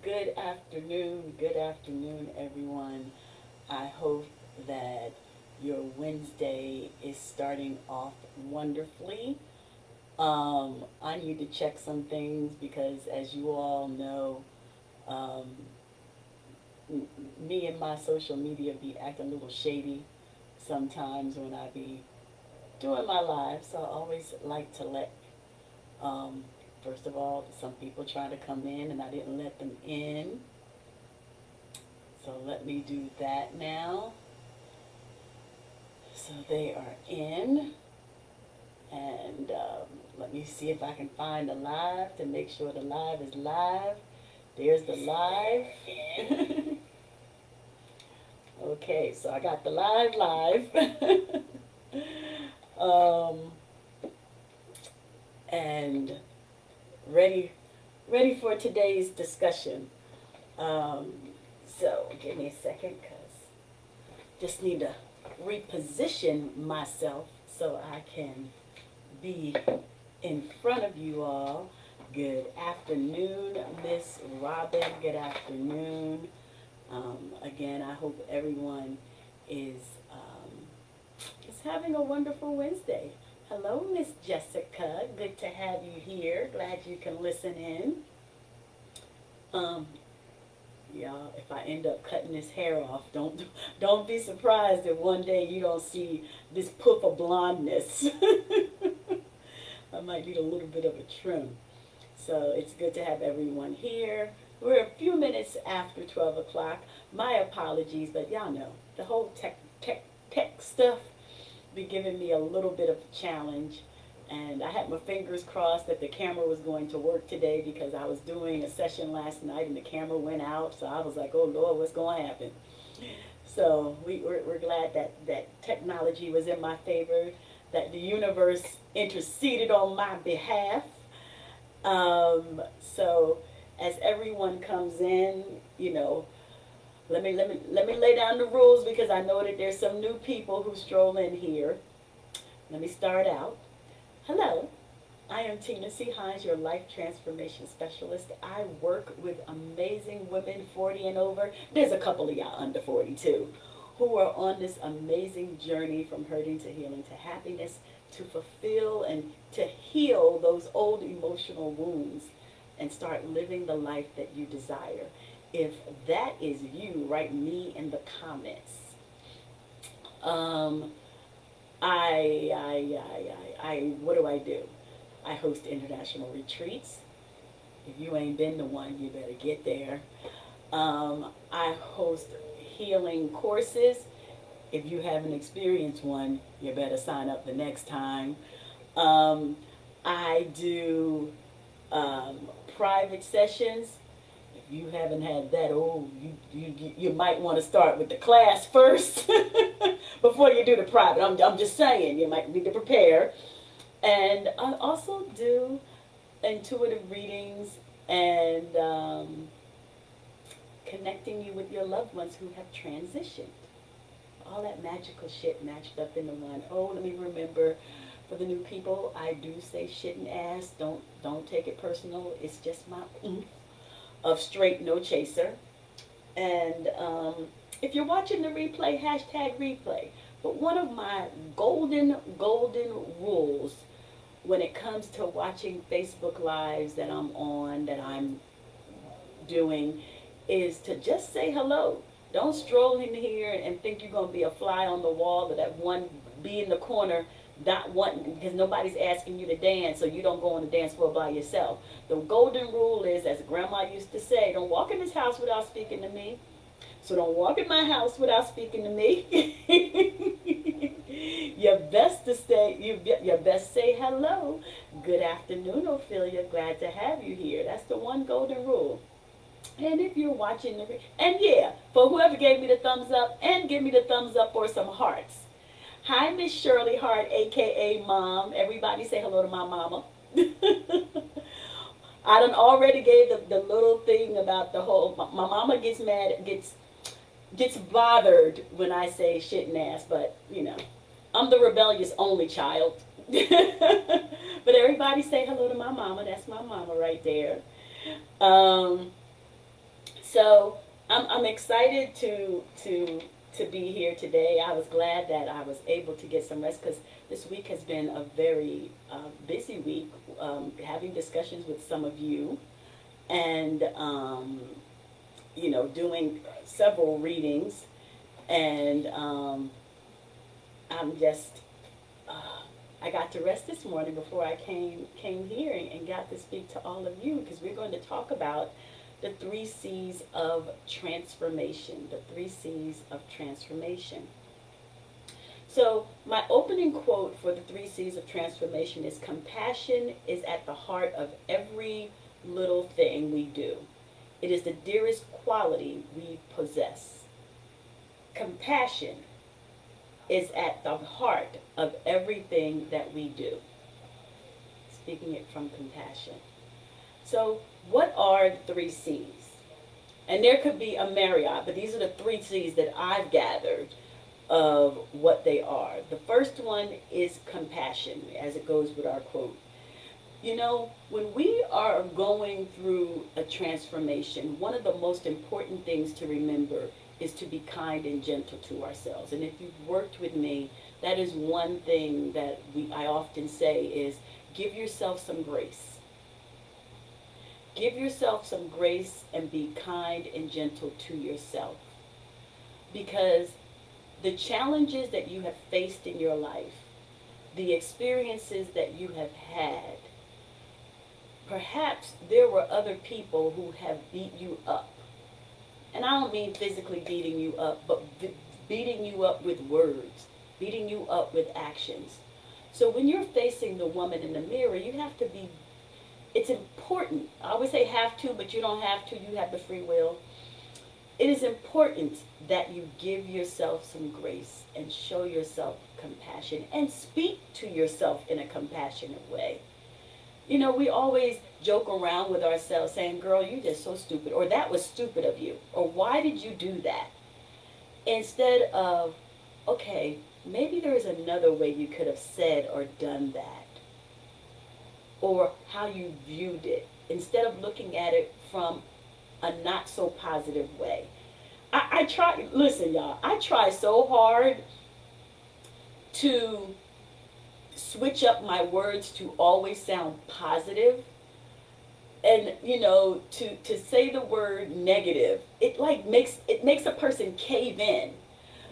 Good afternoon, everyone. I hope that your Wednesday is starting off wonderfully. I need to check some things because, as you all know, um, me and my social media be acting a little shady sometimes when I be doing my live. So I always like to let um, first of all, some people try to come in and I didn't let them in. So let me do that now. So they are in. And let me see if I can find the live to make sure the live is live. There's the live. Okay, so I got the live. And ready for today's discussion. So give me a second because just need to reposition myself so I can be in front of you all. Good afternoon, Miss Robin. Good afternoon. Again, I hope everyone is having a wonderful Wednesday. Hello, Miss Jessica. Good to have you here. Glad you can listen in. Y'all, if I end up cutting this hair off, don't be surprised if one day you don't see this poof of blondness. I might need a little bit of a trim. So it's good to have everyone here. We're a few minutes after 12 o'clock. My apologies, but y'all know the whole tech stuff be giving me a little bit of a challenge, and I had my fingers crossed that the camera was going to work today because I was doing a session last night and the camera went out, so I was like, oh Lord, what's going to happen? So we're glad that technology was in my favor, that the universe interceded on my behalf. So as everyone comes in, you know, let me lay down the rules because I know that there's some new people who stroll in here. Let me start out. Hello, I am Tina C. Hines, your life transformation specialist. I work with amazing women 40 and over. There's a couple of y'all under 40 too, who are on this amazing journey from hurting to healing to happiness, to fulfill and to heal those old emotional wounds and start living the life that you desire. If that is you, write me in the comments. What do I do? I host international retreats. If you ain't been to one, you better get there. I host healing courses. If you haven't experienced one, you better sign up the next time. I do private sessions. If you haven't had that, you might want to start with the class first before you do the private. I'm just saying, you might need to prepare. And I also do intuitive readings and connecting you with your loved ones who have transitioned. All that magical shit matched up into one. Oh, let me remember, for the new people, I do say shit and ass. Don't take it personal. It's just my oomph of straight no chaser. And if you're watching the replay, hashtag replay. But one of my golden rules when it comes to watching Facebook Lives that I'm on, that I'm doing, is to just say hello. Don't stroll in here and think you're going to be a fly on the wall, or that one be in the corner not wanting, because nobody's asking you to dance, so you don't go on the dance floor by yourself. The golden rule is, as Grandma used to say, don't walk in this house without speaking to me. So don't walk in my house without speaking to me. Your best say hello. Good afternoon, Ophelia. Glad to have you here. That's the one golden rule. And if you're watching and yeah, for whoever gave me the thumbs up, and give me the thumbs up or some hearts. Hi, Miss Shirley Hart, aka Mom. Everybody say hello to my mama. I done already gave the little thing about the whole. My mama gets mad, gets bothered when I say shit and ass, but you know, I'm the rebellious only child. But everybody say hello to my mama. That's my mama right there. So I'm excited to be here today. I was glad that I was able to get some rest because this week has been a very busy week, having discussions with some of you and, you know, doing several readings. And I'm just, I got to rest this morning before I came here and got to speak to all of you because we're going to talk about the 3 C's of transformation, the 3 C's of transformation. So my opening quote for the 3 C's of transformation is, compassion is at the heart of every little thing we do. It is the dearest quality we possess. Compassion is at the heart of everything that we do. Speaking it from compassion. So what are the 3 C's? And there could be a myriad, but these are the 3 C's that I've gathered of what they are. The first one is compassion, as it goes with our quote. You know, when we are going through a transformation, one of the most important things to remember is to be kind and gentle to ourselves. And if you've worked with me, that is one thing that I often say is, give yourself some grace. Give yourself some grace and be kind and gentle to yourself. Because the challenges that you have faced in your life, the experiences that you have had, perhaps there were other people who have beat you up. And I don't mean physically beating you up, but beating you up with words, beating you up with actions. So when you're facing the woman in the mirror, you have to be, it's important. I always say have to, but you don't have to. You have the free will. It is important that you give yourself some grace and show yourself compassion and speak to yourself in a compassionate way. You know, we always joke around with ourselves saying, girl, you're just so stupid, or that was stupid of you, or why did you do that? Instead of, okay, maybe there is another way you could have said or done that, or how you viewed it, instead of looking at it from a not so positive way. I try, listen y'all, I try so hard to switch up my words to always sound positive, and you know, to say the word negative, it makes a person cave in.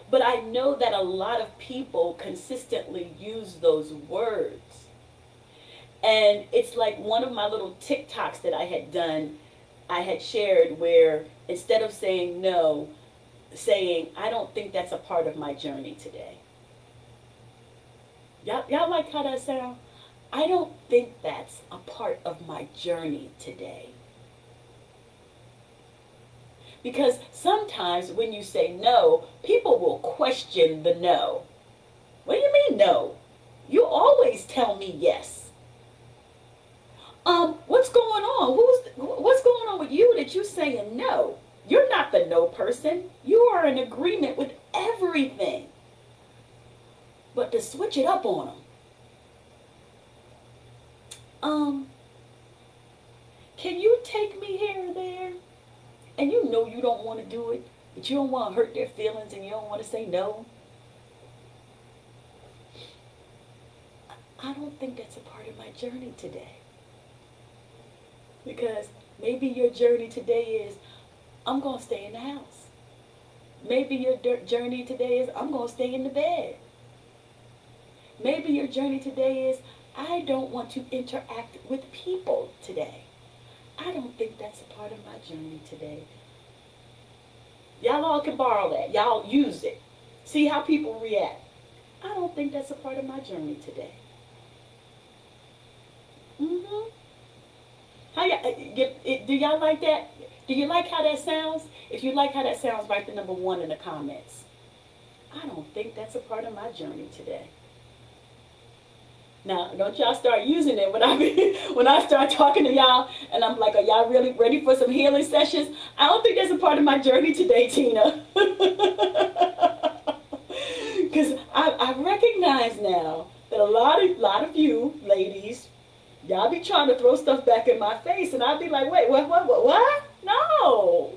But I know that a lot of people consistently use those words, and it's like one of my little TikToks that I had done, I had shared, where instead of saying no, saying, I don't think that's a part of my journey today. Y'all like how that sounds? I don't think that's a part of my journey today. Because sometimes when you say no, people will question the no. What do you mean no? You always tell me yes. What's going on? What's going on with you that you're saying no? You're not the no person. You are in agreement with everything. But to switch it up on them. Can you take me here or there? And you know you don't want to do it, but you don't want to hurt their feelings and you don't want to say no. I don't think that's a part of my journey today. Because maybe your journey today is, I'm going to stay in the house. Maybe your journey today is, I'm going to stay in the bed. Maybe your journey today is, I don't want to interact with people today. I don't think that's a part of my journey today. Y'all all can borrow that. Y'all use it. See how people react. I don't think that's a part of my journey today. Do y'all like that? Do you like how that sounds? If you like how that sounds, write the number 1 in the comments. I don't think that's a part of my journey today. Now, don't y'all start using it when I start talking to y'all and I'm like, are y'all really ready for some healing sessions? I don't think that's a part of my journey today, Tina. Because I recognize now that a lot of you ladies, y'all be trying to throw stuff back in my face and I'll be like, wait, what? No.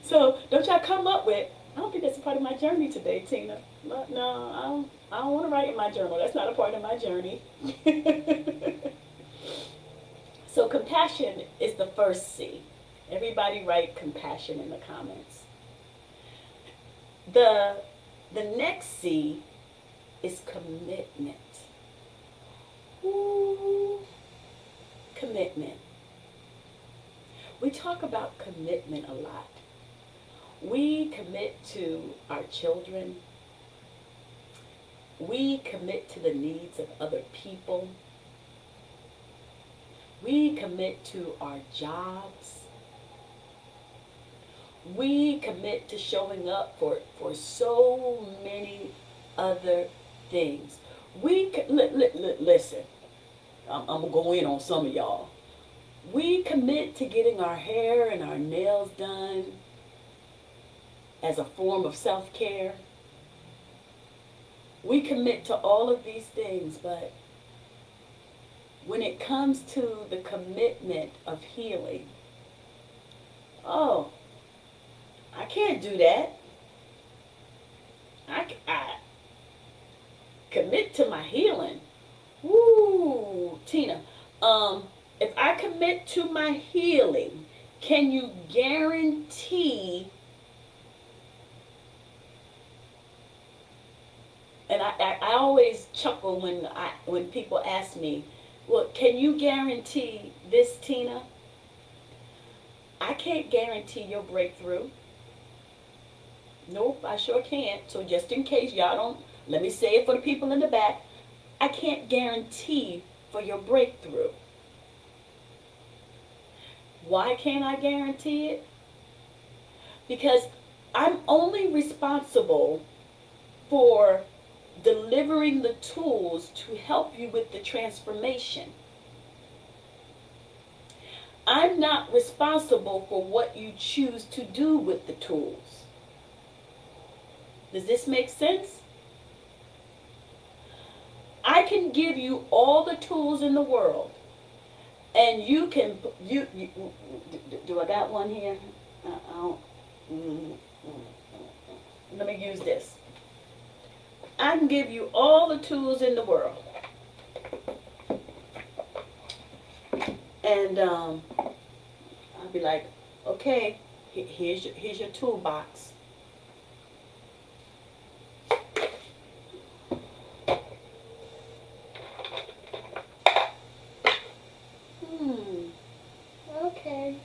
So don't y'all come up with, I don't think that's a part of my journey today, Tina. No, I don't want to write in my journal. That's not a part of my journey. So compassion is the first C. Everybody write compassion in the comments. The next C is commitment. Ooh, commitment. We talk about commitment a lot. We commit to our children. We commit to the needs of other people. We commit to our jobs. We commit to showing up for so many other things. Listen, I'm going to go in on some of y'all. We commit to getting our hair and our nails done as a form of self-care. We commit to all of these things, but when it comes to the commitment of healing, oh, I can't do that. I commit to my healing. Woo, Tina. If I commit to my healing, can you guarantee? And I always chuckle when people ask me, well, can you guarantee this, Tina? I can't guarantee your breakthrough. Nope, I sure can't. So just in case y'all don't, let me say it for the people in the back. I can't guarantee for your breakthrough. Why can't I guarantee it? Because I'm only responsible for delivering the tools to help you with the transformation. I'm not responsible for what you choose to do with the tools. Does this make sense? I can give you all the tools in the world, and you can, do I got one here? Let me use this. I can give you all the tools in the world. And I'll be like, okay, here's your toolbox. Okay.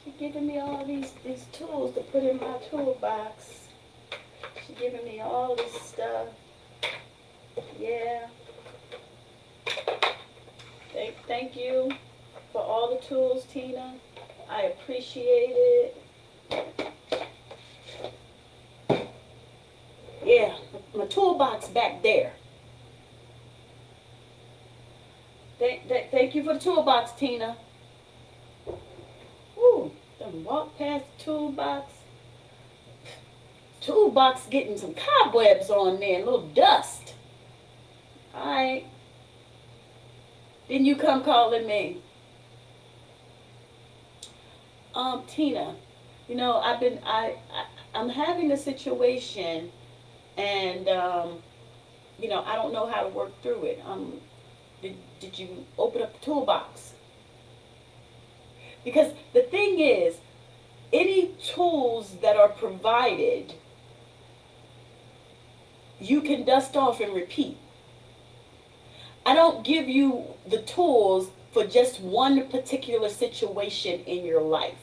She's giving me all these tools to put in my toolbox. She's giving me all this stuff. Yeah. Thank you for all the tools, Tina. I appreciate it. Yeah, my toolbox back there. Thank you for the toolbox, Tina. Ooh, done walk past the toolbox. Toolbox getting some cobwebs on there, a little dust. Alright. Then you come calling me. Tina, you know, I'm having a situation, and you know, I don't know how to work through it. Did you open up the toolbox? Because the thing is, any tools that are provided, you can dust off and repeat. I don't give you the tools for just one particular situation in your life.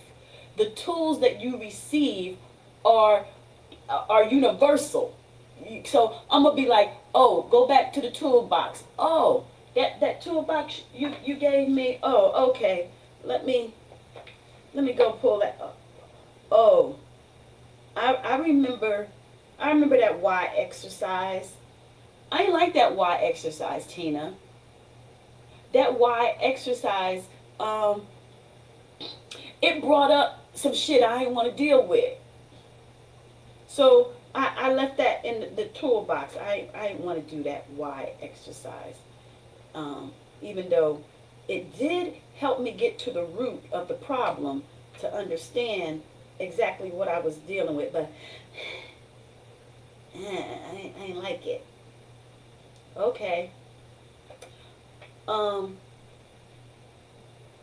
The tools that you receive are universal. So I'm going to be like, oh, go back to the toolbox. Oh, that toolbox you gave me. Oh, okay. Let me go pull that up. Oh, I remember that why exercise. I didn't like that why exercise, Tina. That why exercise, it brought up some shit I didn't want to deal with. So I left that in the toolbox. I didn't want to do that why exercise. Even though it did help me get to the root of the problem, to understand exactly what I was dealing with, but I ain't like it. Okay. Um.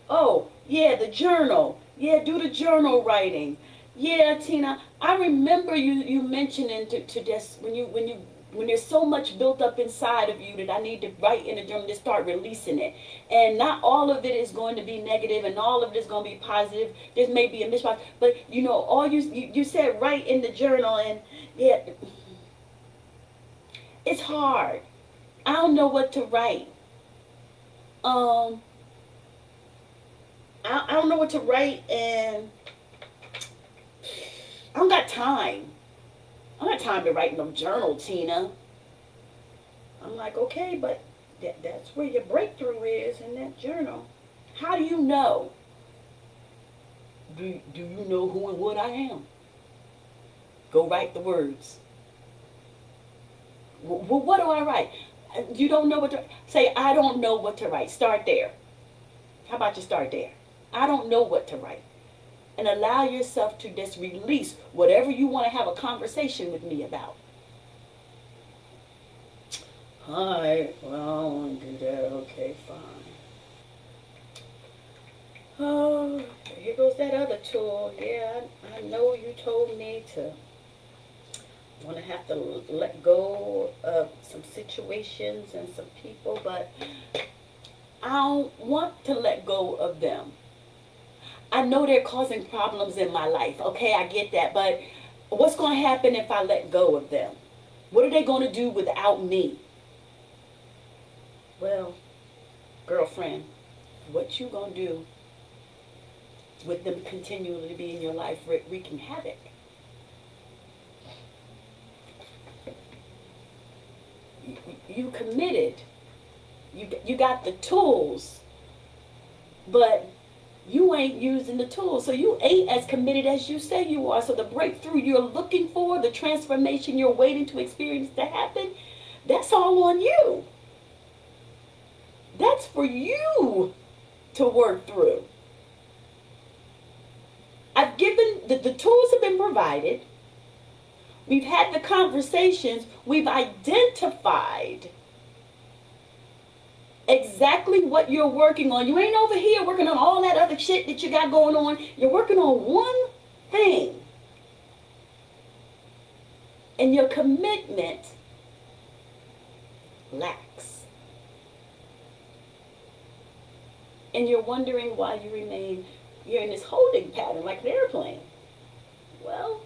Oh, yeah, the journal. Yeah, do the journal writing. Yeah, Tina, I remember you mentioning to just when there's so much built up inside of you that I need to write in a journal to start releasing it. And not all of it is going to be negative and all of it is going to be positive. There may be a mishmash, but all you said write in the journal, and yeah, it's hard. I don't know what to write. Um, I don't know what to write, and I don't got time. I don't got time to write no journal, Tina. I'm like, okay, but that's where your breakthrough is, in that journal. How do you know? Do you know who and what I am? Go write the words. Well, what do I write? You don't know what to say. I don't know what to write. Start there. How about you start there? I don't know what to write. And allow yourself to just release whatever you want to have a conversation with me about. All right, well, I don't want to do that. Okay, fine. Oh, here goes that other tool. Yeah, I know you told me to want to have to let go of some situations and some people, but I don't want to let go of them. I know they're causing problems in my life. Okay, I get that. But what's going to happen if I let go of them? What are they going to do without me? Well, girlfriend, what you going to do with them continually to be in your life wreaking havoc? You committed. You got the tools, but you ain't using the tools. So you ain't as committed as you say you are. So the breakthrough you're looking for, the transformation you're waiting to experience to happen, that's all on you. That's for you to work through. I've given, the tools have been provided. We've had the conversations. We've identified exactly what you're working on. You ain't over here working on all that other shit that you got going on. You're working on one thing. And your commitment lacks. And you're wondering why you're in this holding pattern like an airplane. Well,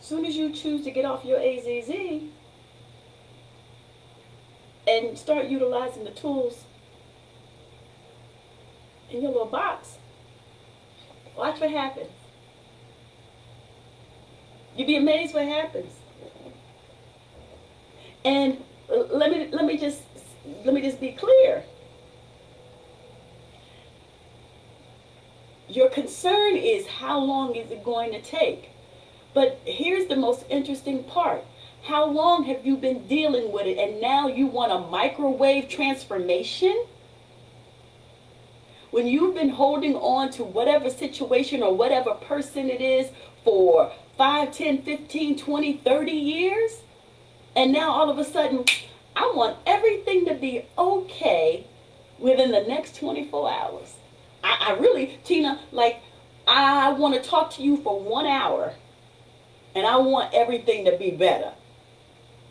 as soon as you choose to get off your AZZ and start utilizing the tools in your little box, watch what happens. You'd be amazed what happens. And let me just be clear. Your concern is how long is it going to take? But here's the most interesting part. How long have you been dealing with it, and now you want a microwave transformation? When you've been holding on to whatever situation or whatever person it is for 5, 10, 15, 20, 30 years, and now all of a sudden, I want everything to be okay within the next 24 hours. I really, Tina, like, I want to talk to you for 1 hour, and I want everything to be better.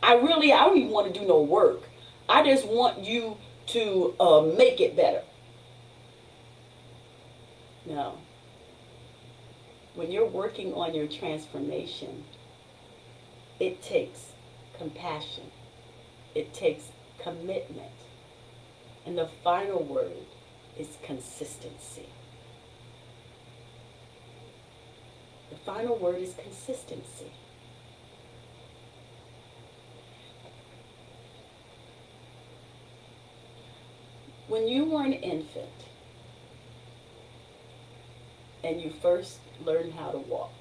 I don't even want to do no work. I just want you to make it better. No. When you're working on your transformation, it takes compassion. It takes commitment. And the final word is consistency. The final word is consistency. When you were an infant and you first learned how to walk,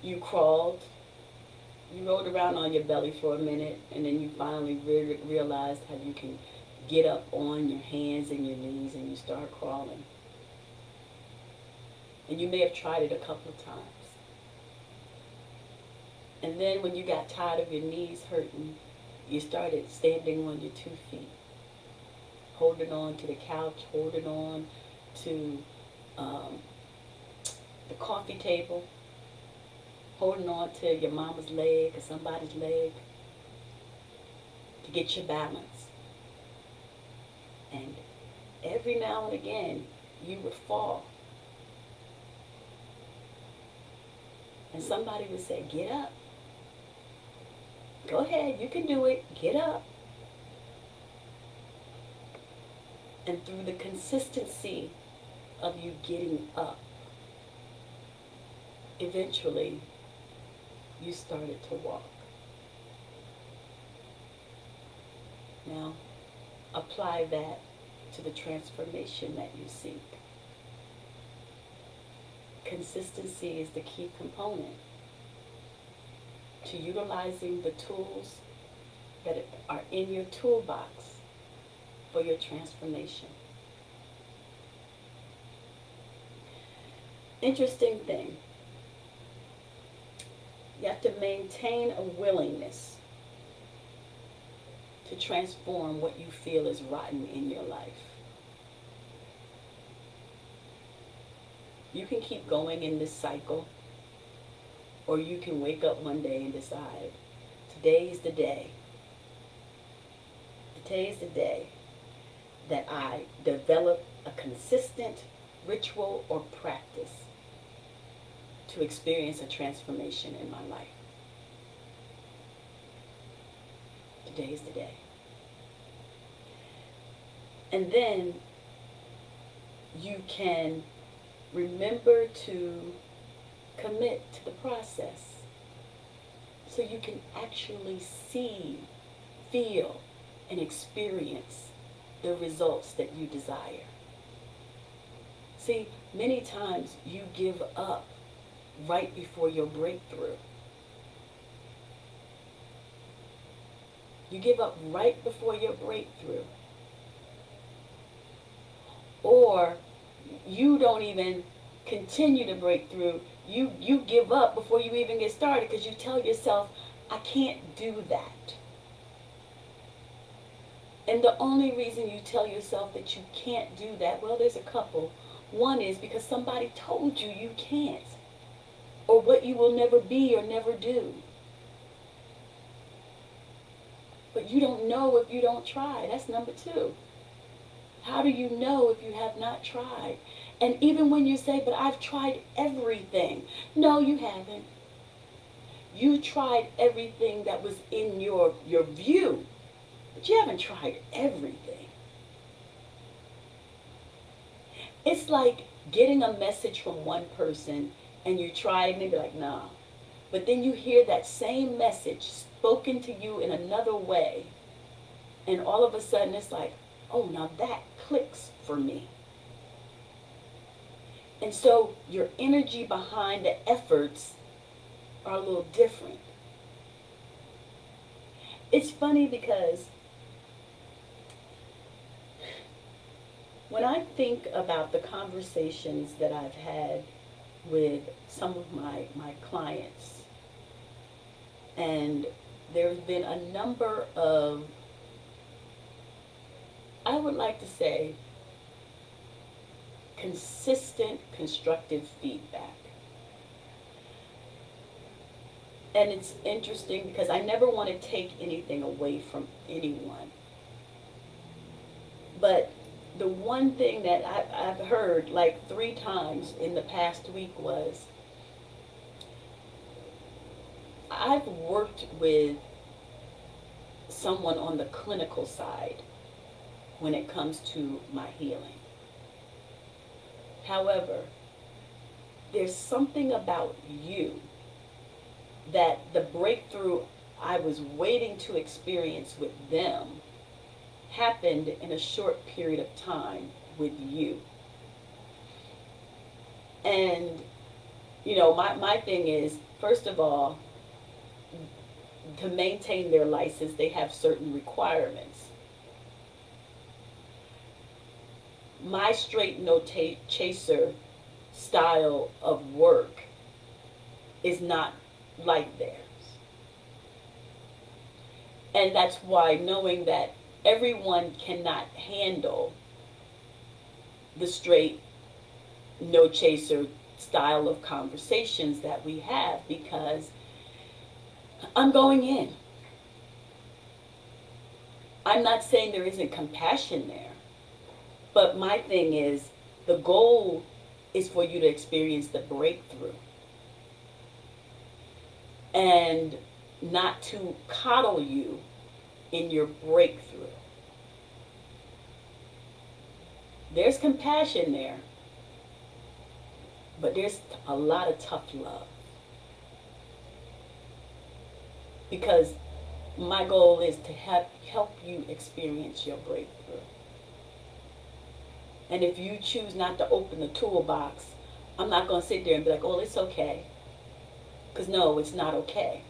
you crawled, you rolled around on your belly for a minute, and then you finally realized how you can get up on your hands and your knees and you start crawling. And you may have tried it a couple of times. And then when you got tired of your knees hurting, you started standing on your 2 feet, holding on to the couch, holding on to the coffee table, holding on to your mama's leg or somebody's leg to get your balance. And every now and again, you would fall. And somebody would say, get up. Go ahead, you can do it. Get up. And through the consistency of you getting up, eventually you started to walk. Now, apply that to the transformation that you seek. Consistency is the key component to utilizing the tools that are in your toolbox for your transformation. Interesting thing. You have to maintain a willingness to transform what you feel is rotten in your life. You can keep going in this cycle, or you can wake up one day and decide, today's the day. Today's the day that I develop a consistent ritual or practice to experience a transformation in my life. Today is the day. And then you can remember to commit to the process so you can actually see, feel, and experience the results that you desire. See, many times you give up right before your breakthrough. You give up right before your breakthrough. Or you don't even continue to break through. You give up before you even get started because you tell yourself, I can't do that. And the only reason you tell yourself that you can't do that, well, there's a couple. One is because somebody told you you can't, or what you will never be or never do. But you don't know if you don't try. That's number two. How do you know if you have not tried? And even when you say, but I've tried everything. No, you haven't. You tried everything that was in your view, but you haven't tried everything. It's like getting a message from one person and you try it and they be like, nah. But then you hear that same message spoken to you in another way. And all of a sudden it's like, oh, now that clicks for me. And so your energy behind the efforts are a little different. It's funny because when I think about the conversations that I've had with some of my clients, and there's been a number of, I would like to say, consistent constructive feedback. And it's interesting because I never want to take anything away from anyone. But the one thing that I've heard like 3 times in the past week was, I've worked with someone on the clinical side when it comes to my healing. However, there's something about you that the breakthrough I was waiting to experience with them happened in a short period of time with you. And, you know, my thing is, first of all, to maintain their license, they have certain requirements. my straight no chaser style of work is not like theirs. And that's why knowing that everyone cannot handle the straight no chaser style of conversations that we have, because I'm going in. I'm not saying there isn't compassion there, but my thing is the goal is for you to experience the breakthrough and not to coddle you in your breakthrough. There's compassion there, but there's a lot of tough love. Because my goal is to help you experience your breakthrough. And if you choose not to open the toolbox, I'm not going to sit there and be like, oh, it's okay. Because no, it's not okay.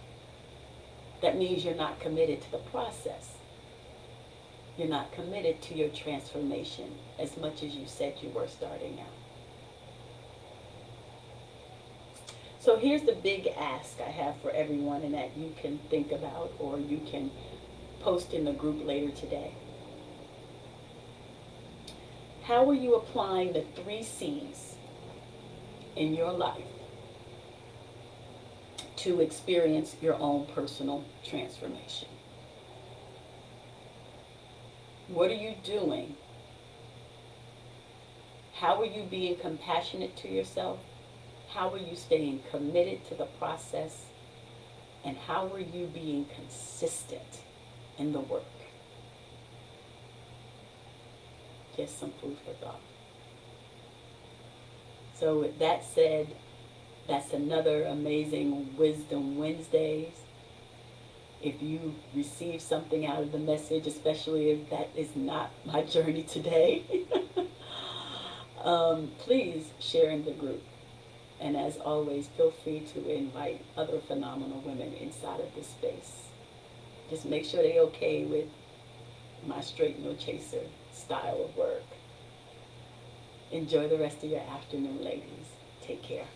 That means you're not committed to the process. You're not committed to your transformation as much as you said you were starting out. So here's the big ask I have for everyone, and that you can think about or you can post in the group later today. How are you applying the 3 C's in your life to experience your own personal transformation? What are you doing? How are you being compassionate to yourself? How are you staying committed to the process? And how are you being consistent in the work? Just some food for thought. So with that said, that's another amazing Wisdom Wednesdays. If you receive something out of the message, especially if that is not my journey today, please share in the group. And as always, feel free to invite other phenomenal women inside of this space. Just make sure they're okay with my straight no chaser style of work. Enjoy the rest of your afternoon, ladies. Take care.